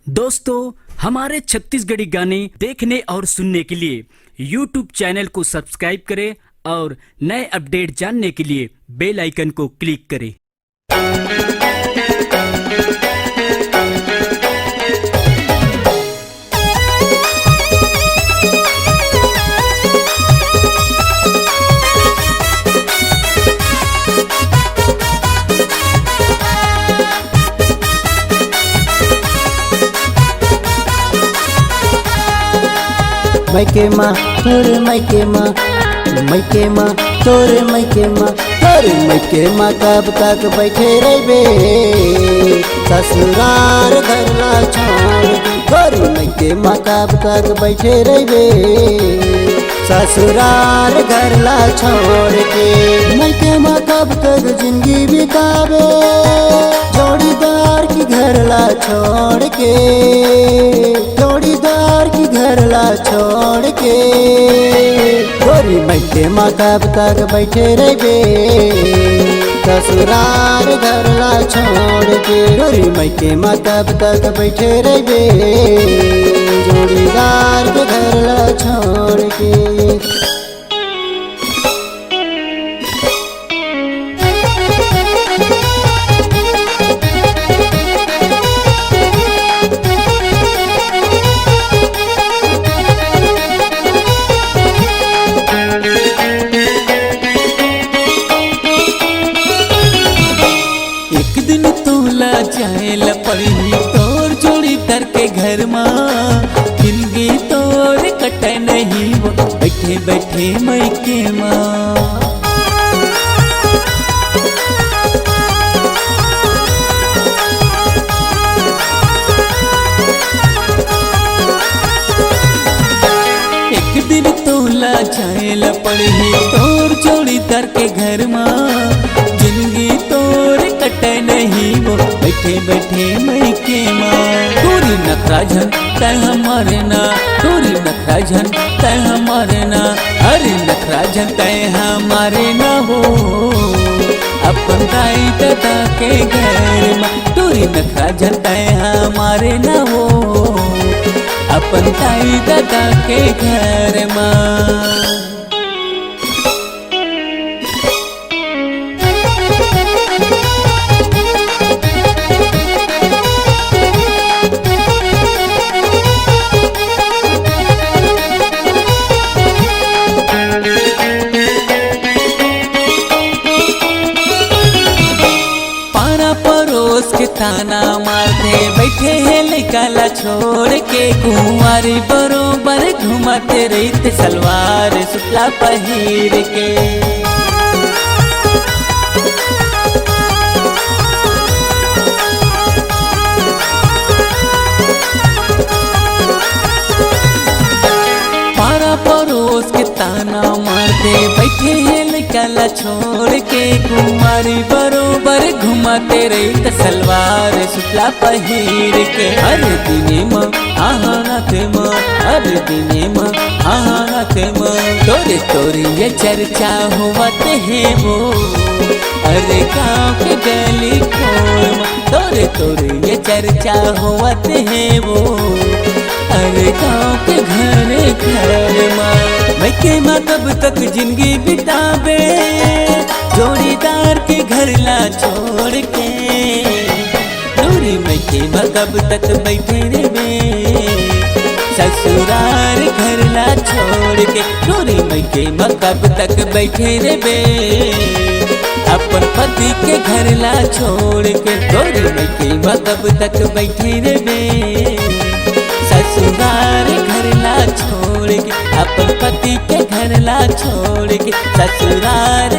दोस्तों, हमारे छत्तीसगढ़ी गाने देखने और सुनने के लिए YouTube चैनल को सब्सक्राइब करें और नए अपडेट जानने के लिए बेल आइकन को क्लिक करें। मैके माँ तोरे मैके माँ, मैके माँ तोरे मैके माँ, तोरे मैके माँ कब तक बैठे रहे ससुराल घर ला छोड़ के। तोरे मैके माँ कब तक बैठे रहे ससुराल घर ला छोड़ के। मैके माँ कब तक जिंदगी बितावे जोड़ीदार की घर ला छोड़ के, जोड़ीदार की घर ला छोड़ के। गोरी मैके माँ कब तक बैठे रहे ससुराल घर ला छोड़ के। गोरी मैके माँ कब तक बैठे रहे जोड़ीदार के घर ला छोड़ के। जाएल पड़ी तोर जोड़ी तर के घर माँ, जिंदगी तोर कटे नहीं वो बैठे बैठे मैके माँ। एक दिन तोला जाएल पड़ी तोर जोड़ी तर के घर माँ, जिंदगी तोर कटे नहीं वो बैठे बैठे मैके माँ। तोरी नखरा झन तय हमारे ना, तोरी नखरा झन तय हमारे ना, अरे नखरा झन तय हमारे ना हो अपन दाई दादा के घर माँ। तोरी नखरा झन तय हमारे ना हो अपन दाई दादा के घर माँ। परोस के ताना मारते बैठे हैं निकाला छोड़ के। कुंवारी बरोबर घुमाते रहते सलवार सुतला पहिर के। पारा परोस के ताना मारते बैठे हैं निकाला छोड़ के। कुंवारी बरोबर घुमाते रहते सलवार सुतला पहिर के। हर दिने माँ आहानाथ माँ, हर दिने माँ आहानाथ माँ। तोरे तोरे ये चर्चा होवते हैं वो अरे गाँव के गली खोल माँ। तोरे तोरे ये चर्चा होवते हैं वो अरे गाँव के घर घर माँ। मैके माँ कब तक जिंदगी बितावे जोड़ीदार के घर ला छोड़ के। तोरी मैके माँ कब तक बैठे रहे ससुराल घर ला छोड़ के। तोरी मैके माँ कब तक बैठे रहे अपन पति के घर ला छोड़ के। तोरी मैके माँ कब तक बैठे रहे ससुराल घर ला छोड़ के। अपन पति के घर ला छोड़ के ससुराल